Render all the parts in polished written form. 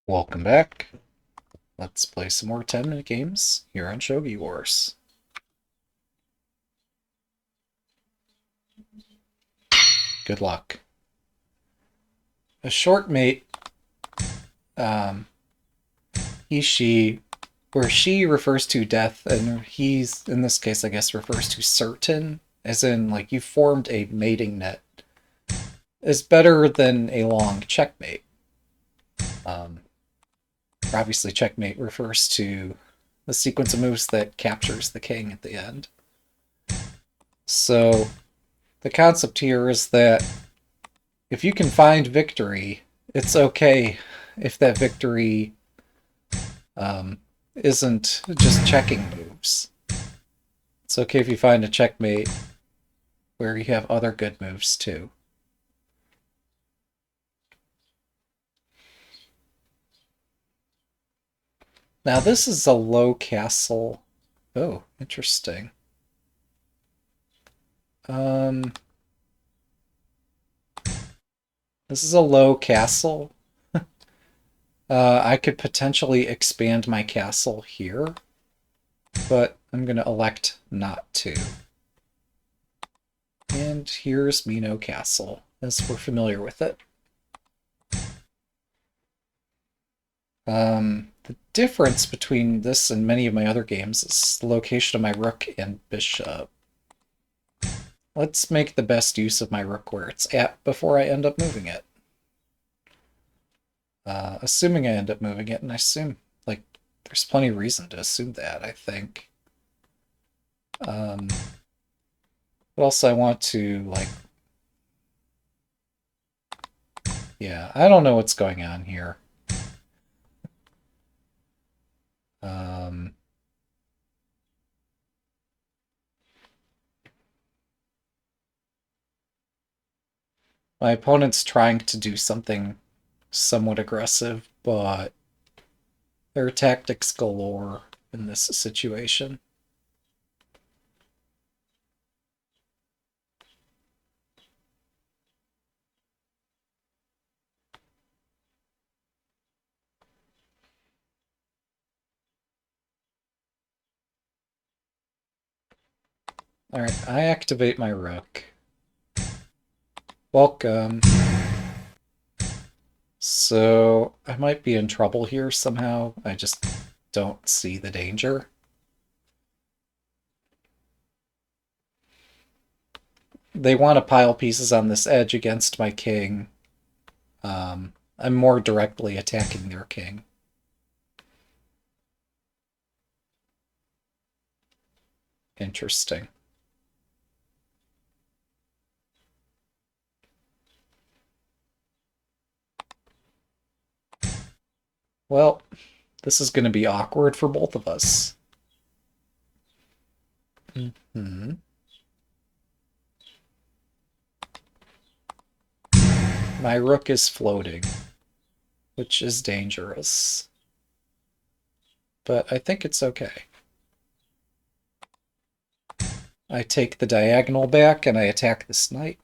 Welcome back. Let's play some more 10-minute games here on Shogi Wars. Good luck. A short mate, um, he, she, where she refers to death, and he's, in this case, I guess, refers to certain, as in, like, you formed a mating net, is better than a long checkmate. Um, Obviously, checkmate refers to the sequence of moves that captures the king at the end. So, the concept here is that if you can find victory, it's okay if that victory isn't just checking moves. It's okay if you find a checkmate where you have other good moves too. Now this is a low castle. Oh, interesting. Um, this is a low castle. I could potentially expand my castle here, but I'm going to elect not to. And here's Mino Castle, as we're familiar with it. The difference between this and many of my other games is the location of my rook and bishop. Let's make the best use of my rook where it's at before I end up moving it. Assuming I end up moving it, and I assume, like, there's plenty of reason to assume that, I think. But also I want to, like... Yeah, I don't know what's going on here. My opponent's trying to do something somewhat aggressive, but there are tactics galore in this situation. Alright, I activate my rook. Welcome. So, I might be in trouble here somehow. I just don't see the danger. They want to pile pieces on this edge against my king. I'm more directly attacking their king. Interesting. Well, this is going to be awkward for both of us. Mm-hmm. My rook is floating, which is dangerous. But I think it's okay. I take the diagonal back and I attack this knight.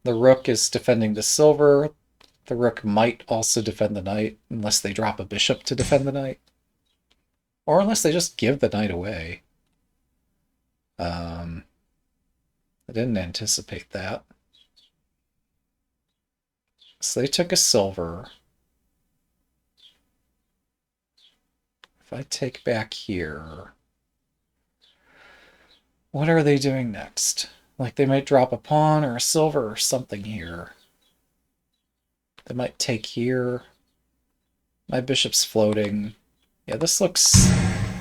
The rook is defending the silver. The rook might also defend the knight, unless they drop a bishop to defend the knight. Or unless they just give the knight away. I didn't anticipate that. So they took a silver. If I take back here... What are they doing next? Like, they might drop a pawn or a silver or something here. They might take here. My bishop's floating. Yeah, this looks...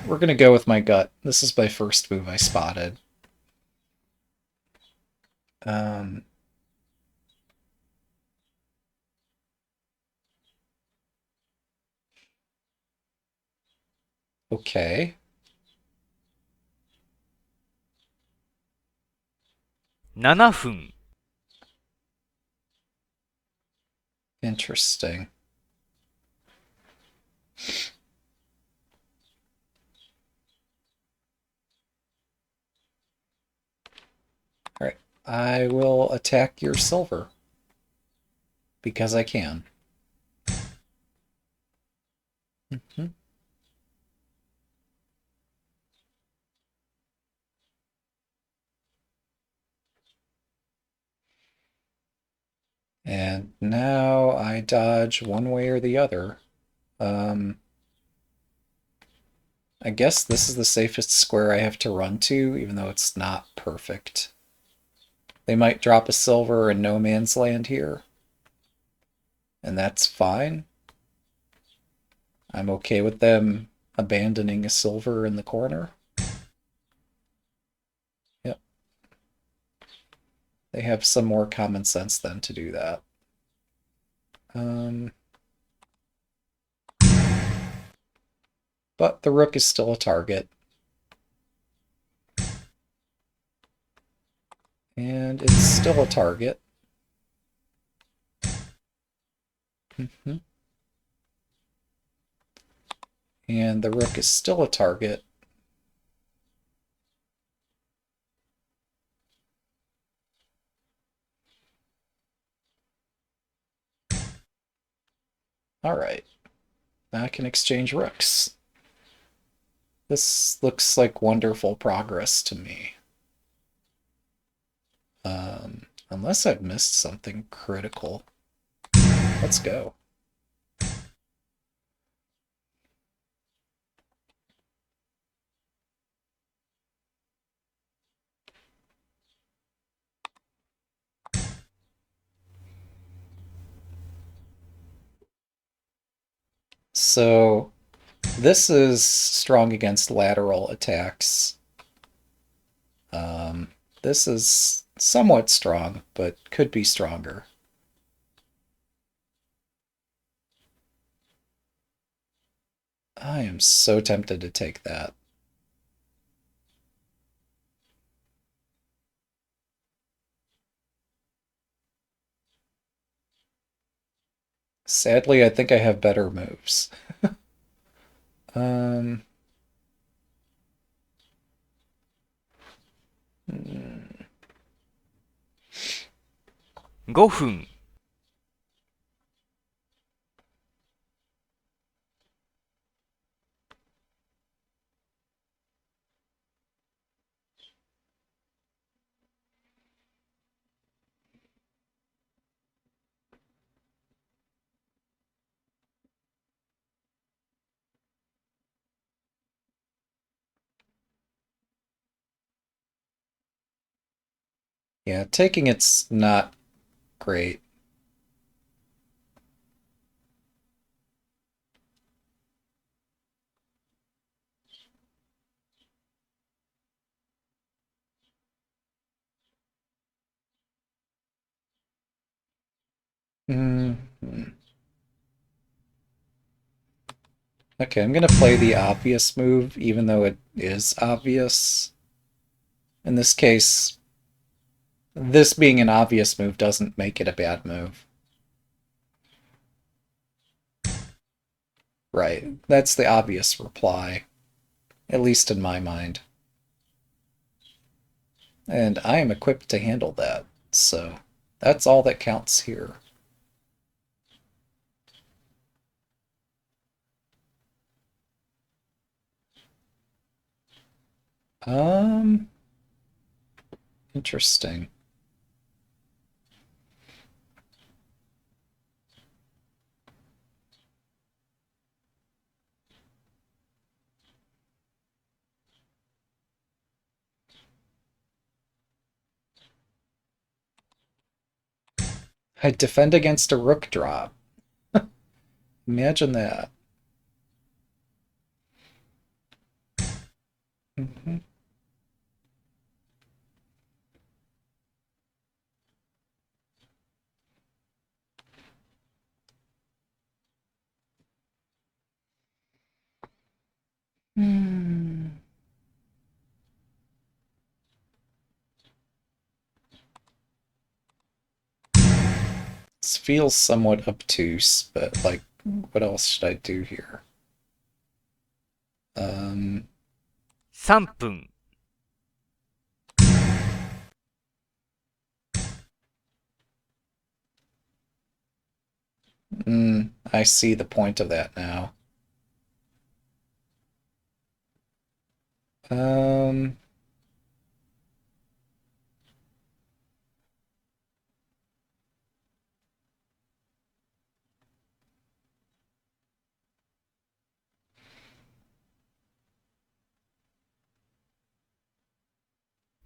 We're gonna go with my gut. This is my first move I spotted. Okay. 7分。Interesting. Alright. I will attack your silver. Because I can. Mhm. And now I dodge one way or the other. Um, I guess this is the safest square I have to run to, even though it's not perfect. They might drop a silver in no man's land here, and that's fine. I'm okay with them abandoning a silver in the corner. Yep. They have some more common sense than to do that. But the rook is still a target. And it's still a target. Mhm. And the rook is still a target. Alright, now I can exchange rooks. This looks like wonderful progress to me. Unless I've missed something critical. Let's go. So this is strong against lateral attacks. This is somewhat strong, but could be stronger. I am so tempted to take that. Sadly, I think I have better moves. Um, hmm. 5分。Yeah, taking it's not great. Mm -hmm. Okay, I'm gonna play the obvious move, even though it is obvious. In this case, this being an obvious move doesn't make it a bad move. Right, that's the obvious reply, at least in my mind. And I am equipped to handle that, so that's all that counts here. Um, Interesting. I defend against a rook drop. Imagine that. Mhm. Hmm. This feels somewhat obtuse, but like, what else should I do here? Um, 3分。I see the point of that now. Um,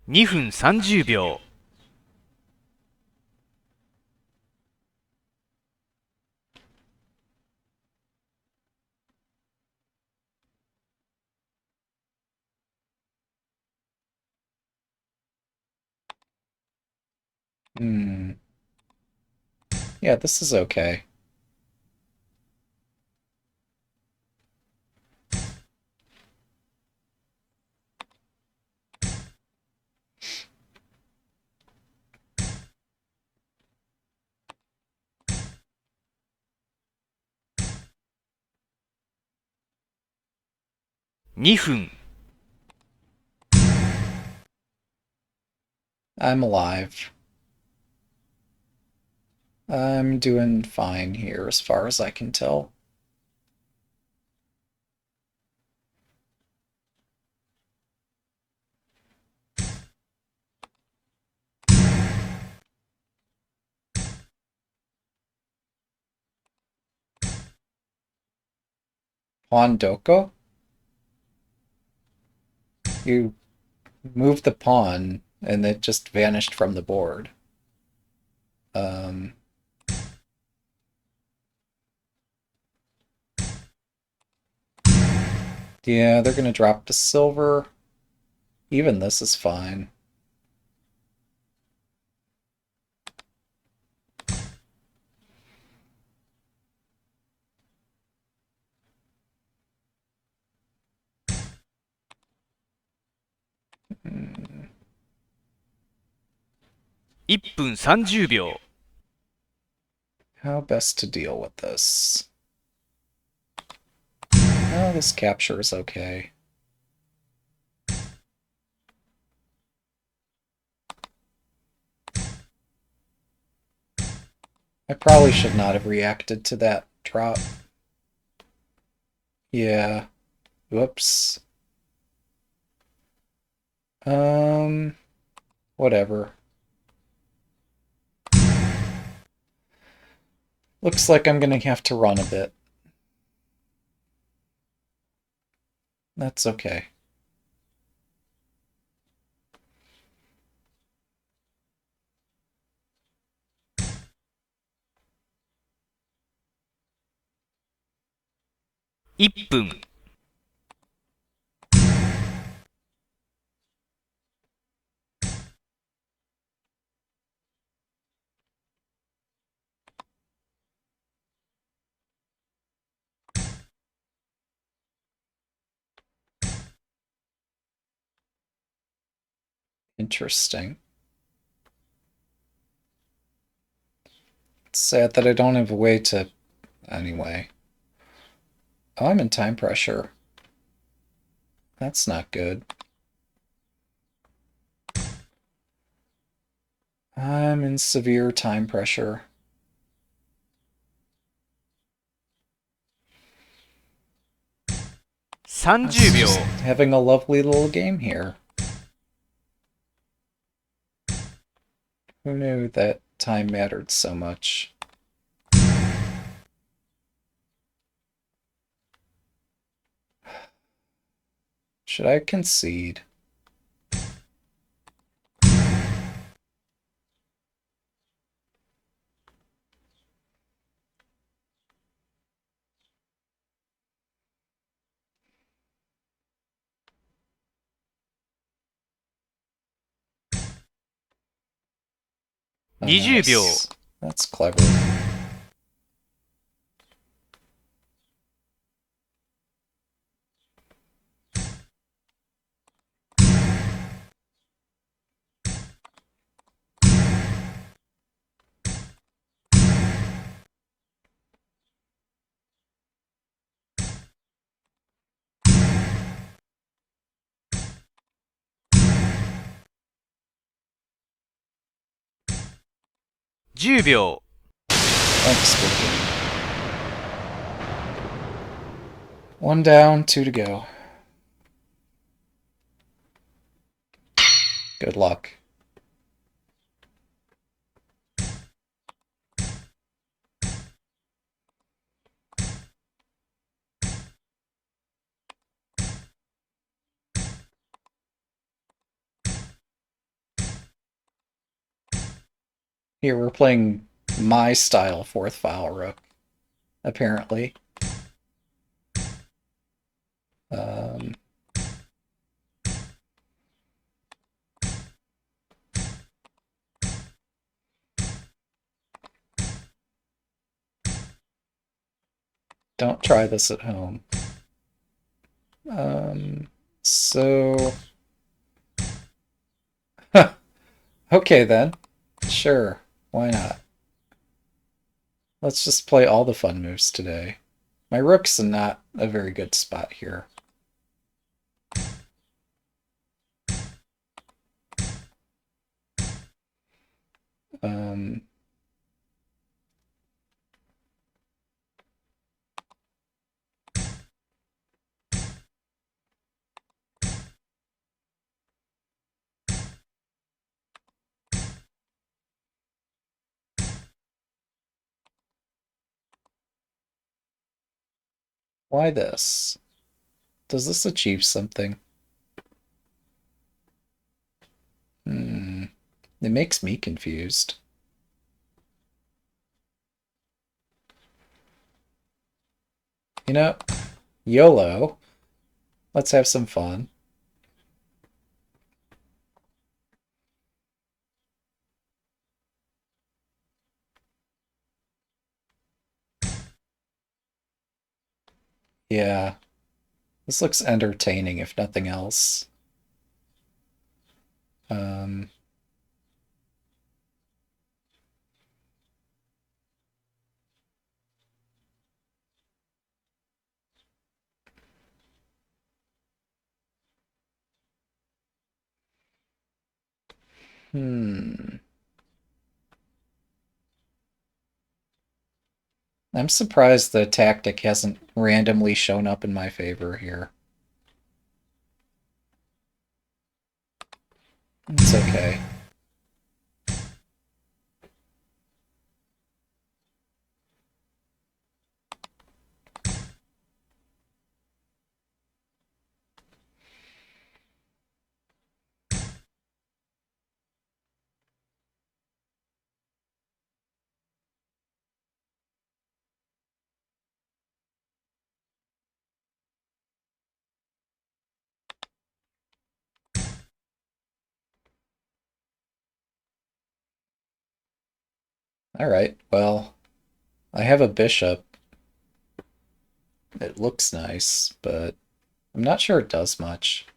2分30秒。hmm. Yeah, this is okay.2分。I'm alive. I'm doing fine here as far as I can tell. Pawn Doko? You moved the pawn and it just vanished from the board. Um, yeah, they're gonna drop to silver. Even this is fine. Hmm, 1分30秒。how best to deal with this? Oh, this capture is okay. I probably should not have reacted to that drop. Yeah. Whoops. Um, whatever. Looks like I'm gonna have to run a bit. That's okay.1分。Interesting. It's sad that I don't have a way to... Anyway. Oh, I'm in time pressure. That's not good. I'm in severe time pressure. 30秒。Just having a lovely little game here. Who knew that time mattered so much? Should I concede? Oh, 20秒。nice. That's clever.10秒。Thanks for the game. One down, two to go. Good luck. Here we're playing my style fourth file rook, apparently. Um, don't try this at home. So... okay then. Sure, why not? Let's just play all the fun moves today. My rook's not a very good spot here. Um, why this? Does this achieve something? Hmm. It makes me confused. You know, YOLO. Let's have some fun. Yeah, this looks entertaining if nothing else. Um, hmm. I'm surprised the tactic hasn't randomly shown up in my favor here. It's okay. Alright, well, I have a bishop. It looks nice, but I'm not sure it does much.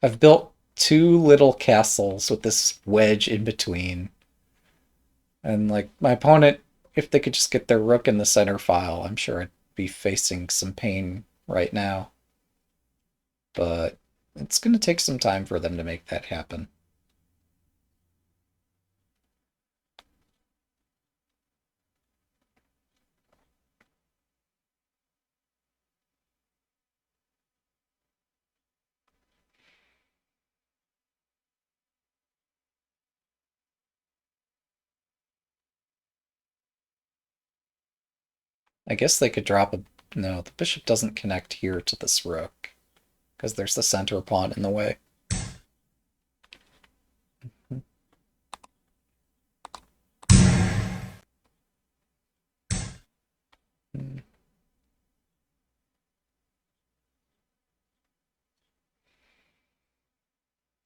I've built two little castles with this wedge in between. And, like, my opponent, if they could just get their rook in the center file, I'm sure I'd be facing some pain right now. But it's going to take some time for them to make that happen. I guess they could drop a... No, the bishop doesn't connect here to this rook, because there's the center pawn in the way.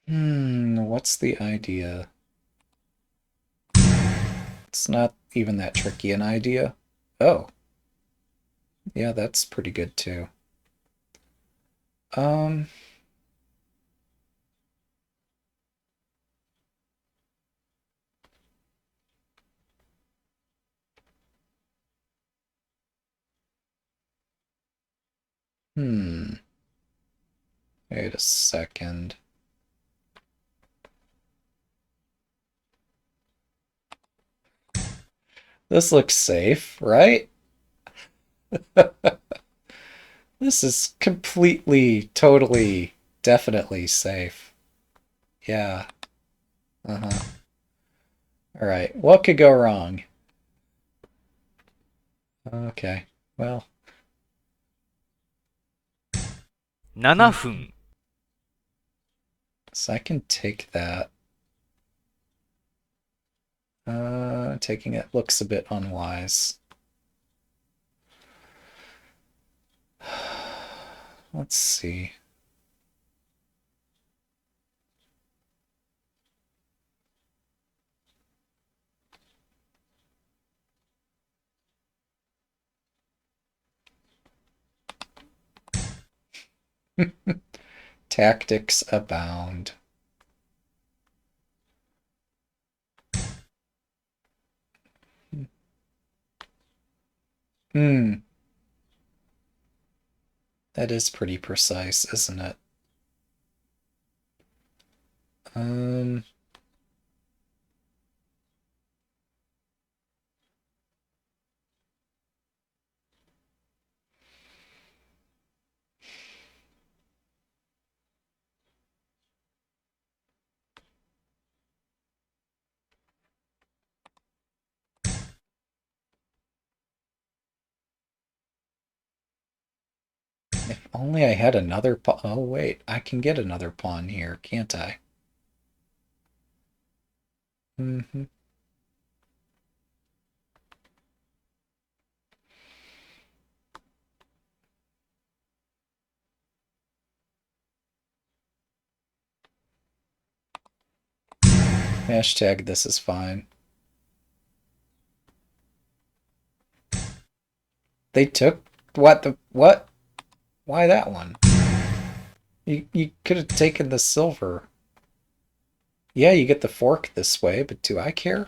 What's the idea? It's not even that tricky an idea. Oh. Yeah, that's pretty good too. Um... Hmm. Wait a second. This looks safe, right? This is completely, totally, definitely safe. Yeah. Uh-huh. All right. What could go wrong? Okay. Well, 7分、 so I can take that. Taking it looks a bit unwise. Let's see. Tactics abound. Hmm. That is pretty precise, isn't it? Um, if only I had another pawn. Oh, wait. I can get another pawn here, can't I? Mm-hmm. Hashtag this is fine. They took what? Why that one? You could have taken the silver. Yeah, you get the fork this way, but do I care?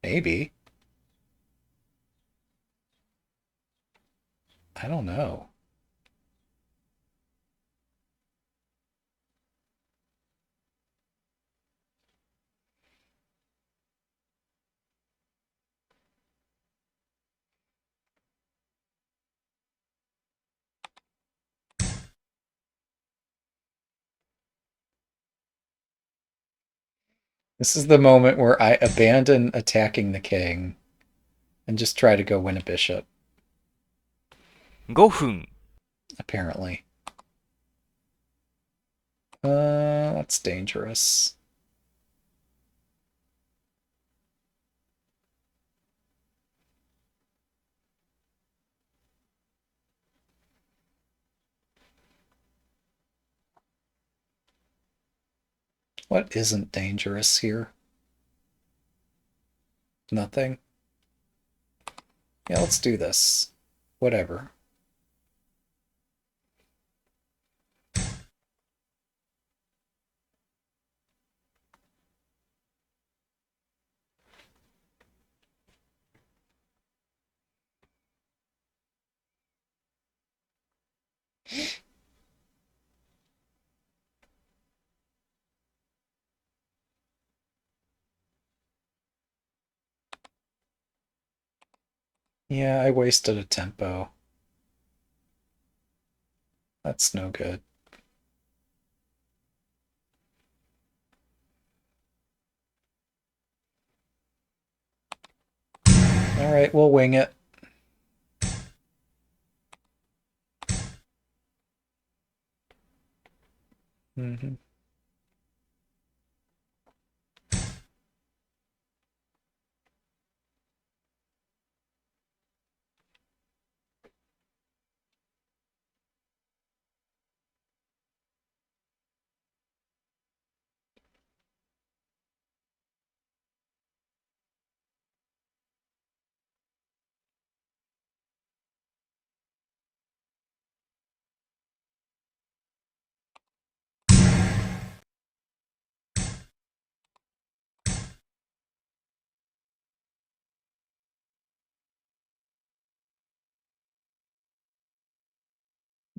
Maybe. I don't know. This is the moment where I abandon attacking the king and just try to go win a bishop, 5分、 apparently. That's dangerous. What isn't dangerous here? Nothing? Yeah, let's do this. Whatever. Yeah, I wasted a tempo. That's no good. Alright, we'll wing it. Mm-hmm.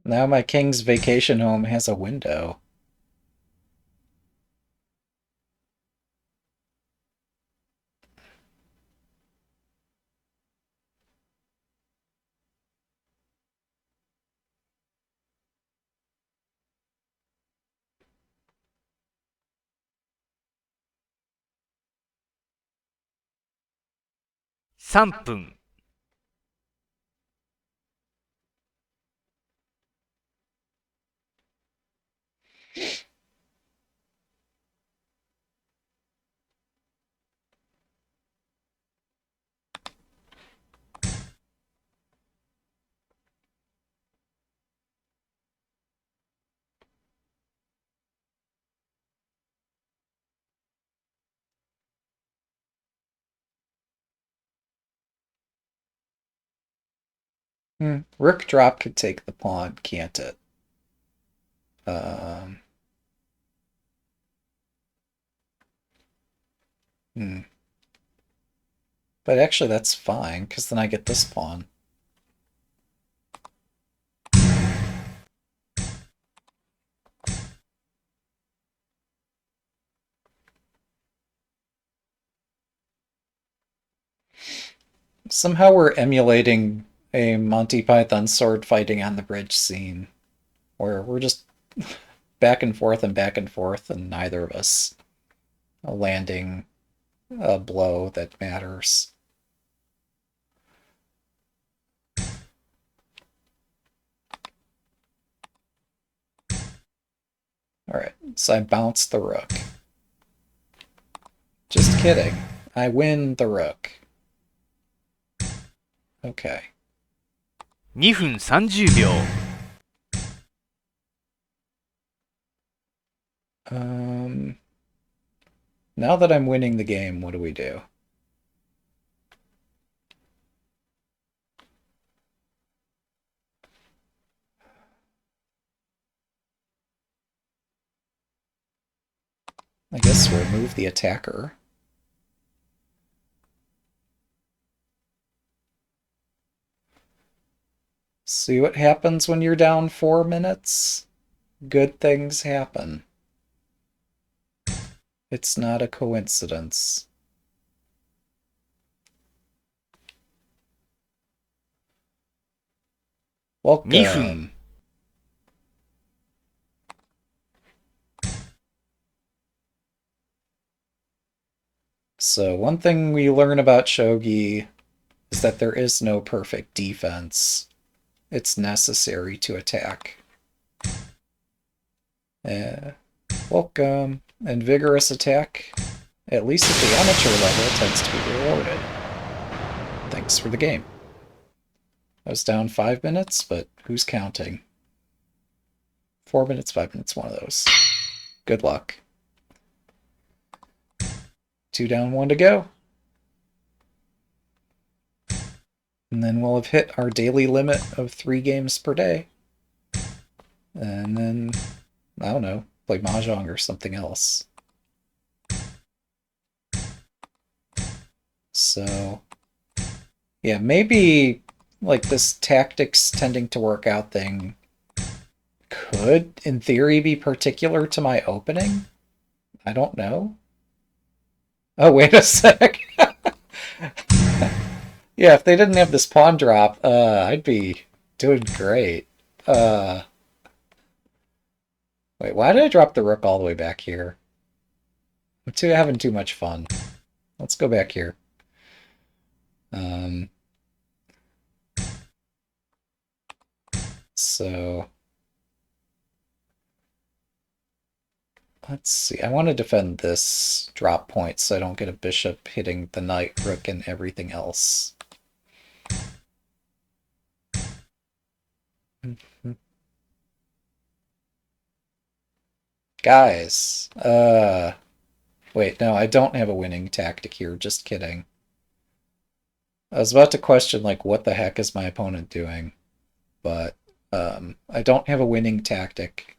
Now my king's vacation home has a window. 3分、Rook drop could take the pawn, can't it? Um, hmm. But actually that's fine, because then I get this pawn. Somehow we're emulating a Monty Python sword fighting on the bridge scene, where we're just back and forth and neither of us landing a blow that matters. Alright, so I bounce the rook. Just kidding. I win the rook. Okay. 2分30秒、Now that I'm winning the game, what do we do? I guess remove the attacker. See what happens when you're down 4 minutes? Good things happen. It's not a coincidence. Welcome. So one thing we learn about Shogi is that there is no perfect defense. It's necessary to attack. Welcome. And vigorous attack, at least at the amateur level, tends to be rewarded. Thanks for the game. I was down 5 minutes, but who's counting? 4 minutes, 5 minutes, one of those. Good luck. 2 down, 1 to go. And then we'll have hit our daily limit of 3 games per day. And then, I don't know, play Mahjong or something else. So, yeah, maybe like this tactics tending to work out thing could, in theory, be particular to my opening. I don't know. Oh, wait a sec. Yeah, if they didn't have this pawn drop, I'd be doing great. Wait, why did I drop the rook all the way back here? I'm having too much fun. Let's go back here. So let's see. I want to defend this drop point so I don't get a bishop hitting the knight, rook, and everything else. Guys, wait, no, I don't have a winning tactic here. Just kidding. I was about to question, like, what the heck is my opponent doing? But, I don't have a winning tactic.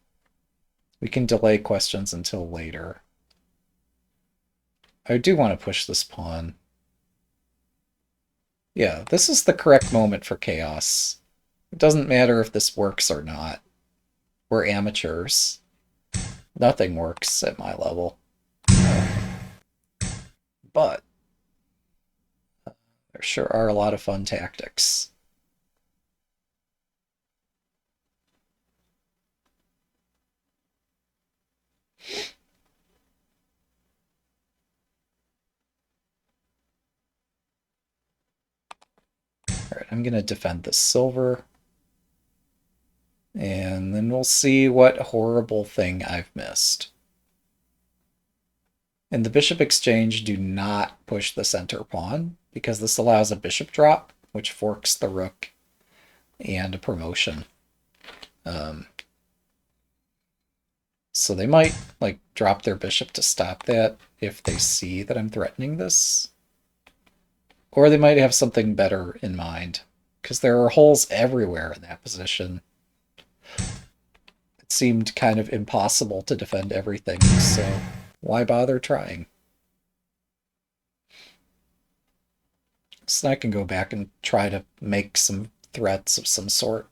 We can delay questions until later. I do want to push this pawn. Yeah, this is the correct moment for chaos. It doesn't matter if this works or not. We're amateurs. Nothing works at my level. But there sure are a lot of fun tactics. I'm going to defend this silver. And then we'll see what horrible thing I've missed. In the bishop exchange, do not push the center pawn, because this allows a bishop drop, which forks the rook and a promotion. So they might like drop their bishop to stop that if they see that I'm threatening this. Or they might have something better in mind, because there are holes everywhere in that position. It seemed kind of impossible to defend everything, so why bother trying? So I can go back and try to make some threats of some sort.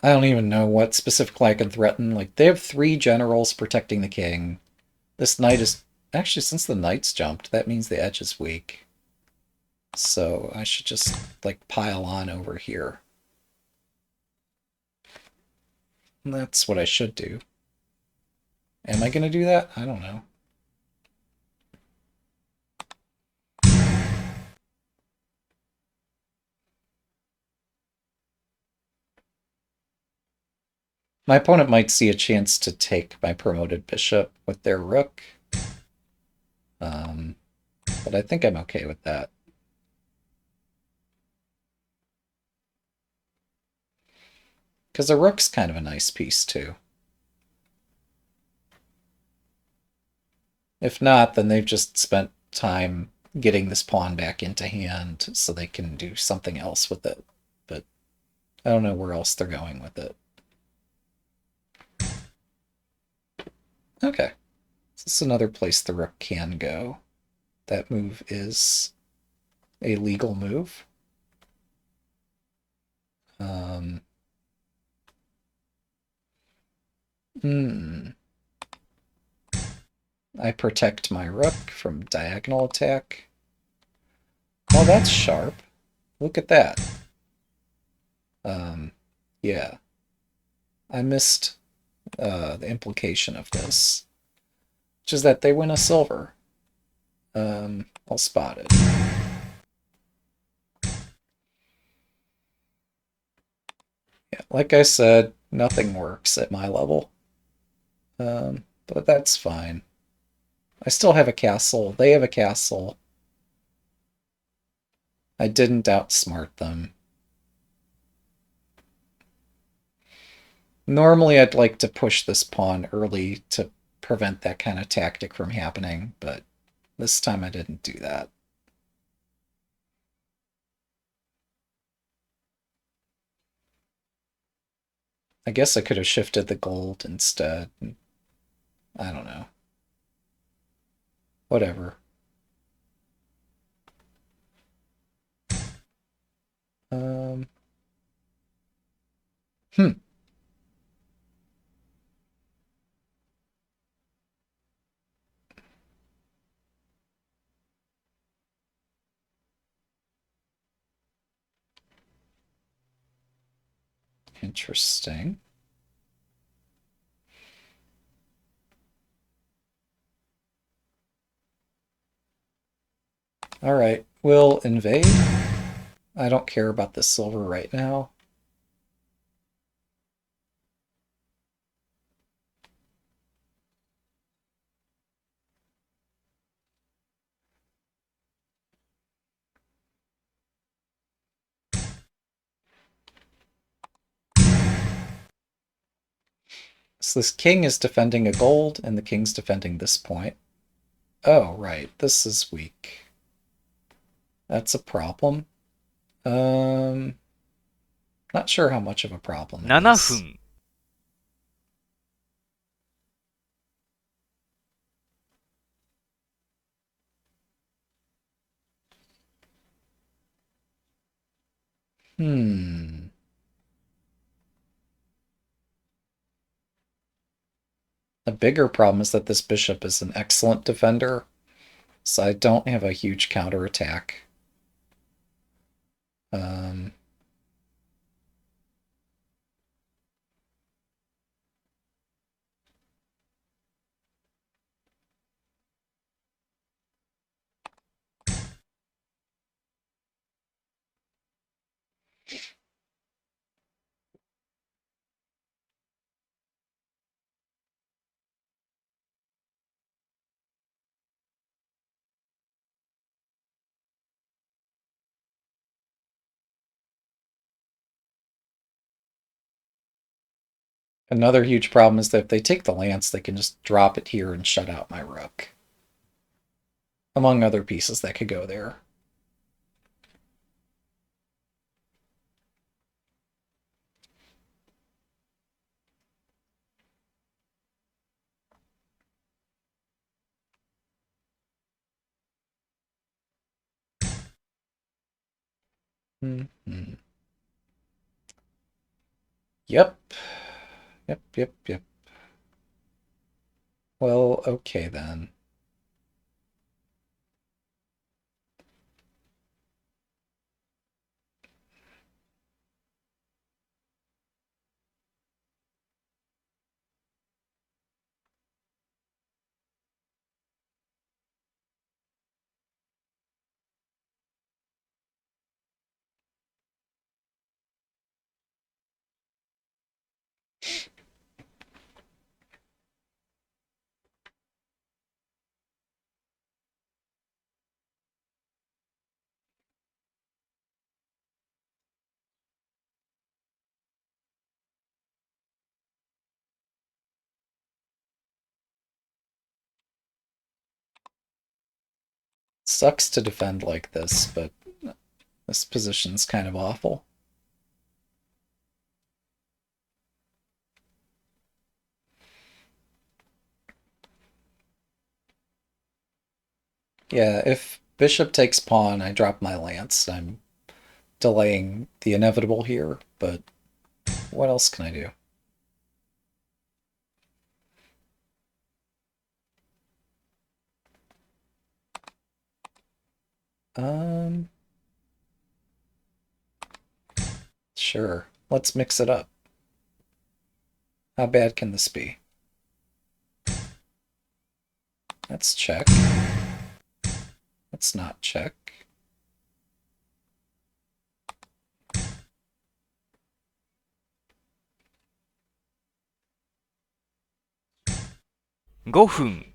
I don't even know what specifically I can threaten. Like, they have 3 generals protecting the king. This knight is... Actually, since the knight's jumped, that means the edge is weak. So I should just, like, pile on over here. And that's what I should do. Am I going to do that? I don't know. My opponent might see a chance to take my promoted bishop with their rook. But I think I'm okay with that. Because a rook's kind of a nice piece, too. If not, then they've just spent time getting this pawn back into hand so they can do something else with it. But I don't know where else they're going with it. Okay. So this is another place the rook can go. That move is a legal move. I protect my rook from diagonal attack. Oh, that's sharp. Look at that. Yeah. I missed the implication of this, which is that they win a silver. I'll spot it. Yeah, like I said, nothing works at my level. But that's fine. I still have a castle. They have a castle. I didn't outsmart them. Normally, I'd like to push this pawn early to prevent that kind of tactic from happening, but this time I didn't do that. I guess I could have shifted the gold instead. I don't know. Whatever. Um, hmm. Interesting. All right, we'll invade. I don't care about the silver right now. So this king is defending a gold, and the king's defending this point. Oh, right. This is weak. That's a problem. Not sure how much of a problem it 7 is. 分 Hmm. The bigger problem is that this bishop is an excellent defender, so I don't have a huge counterattack. Um, Another huge problem is that if they take the lance, they can just drop it here and shut out my rook. Among other pieces that could go there. Mm-hmm. Yep. Yep. Well, okay then. Sucks to defend like this, but this position's kind of awful. Yeah, if bishop takes pawn, I drop my lance. I'm delaying the inevitable here, but what else can I do? Um, sure. Let's mix it up. How bad can this be? Let's check. Let's not check.5分。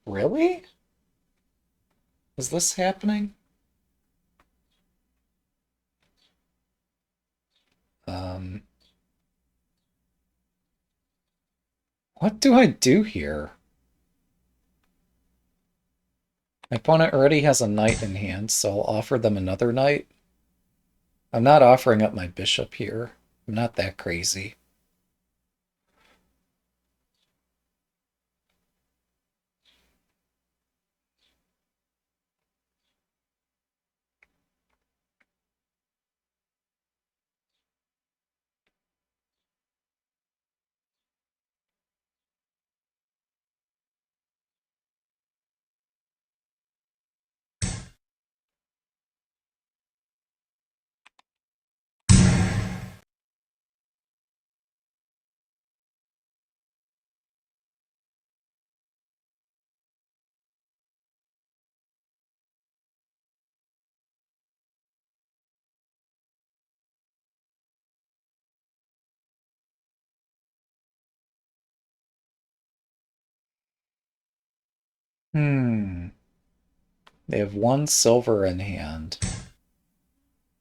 Really? Is this happening? Um, what do I do here? My opponent already has a knight in hand, so I'll offer them another knight. I'm not offering up my bishop here. I'm not that crazy. Hmm. They have one silver in hand.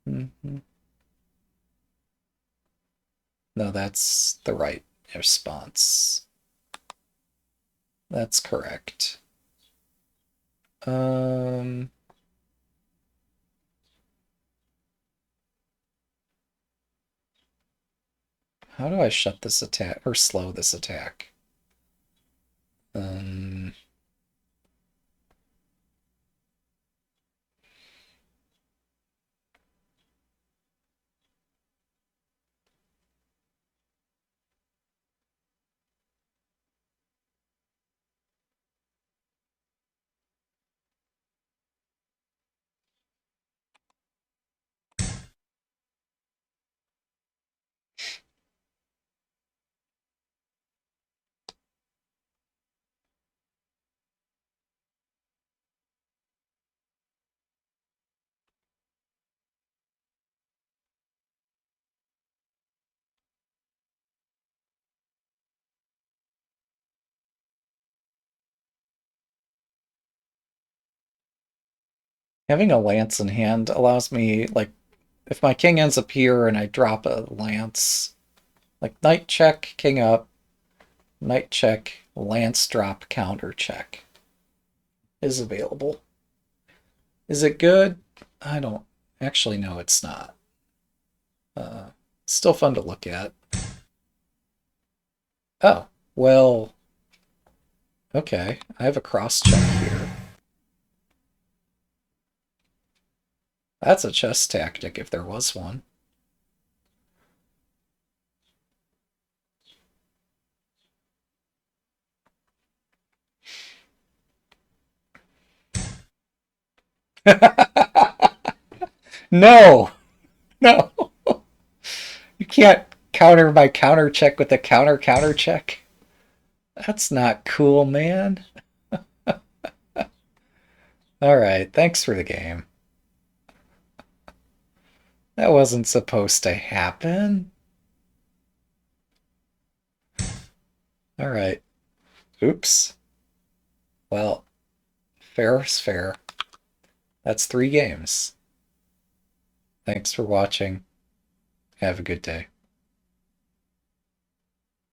Mm-hmm. No, that's the right response. That's correct. Um, how do I shut this attack or slow this attack? Um, having a lance in hand allows me, like, if my king ends up here and I drop a lance, Like knight check, king up, knight check, lance drop, counter check is available. Is it good? I don't actually know. It's not. Still fun to look at. Oh, well, okay. I have a cross check here. That's a chess tactic if there was one. No, no. You can't counter my counter check with a counter check. That's not cool, man. All right, thanks for the game. That wasn't supposed to happen. All right. Oops. Well, fair is fair. That's 3 games. Thanks for watching. Have a good day.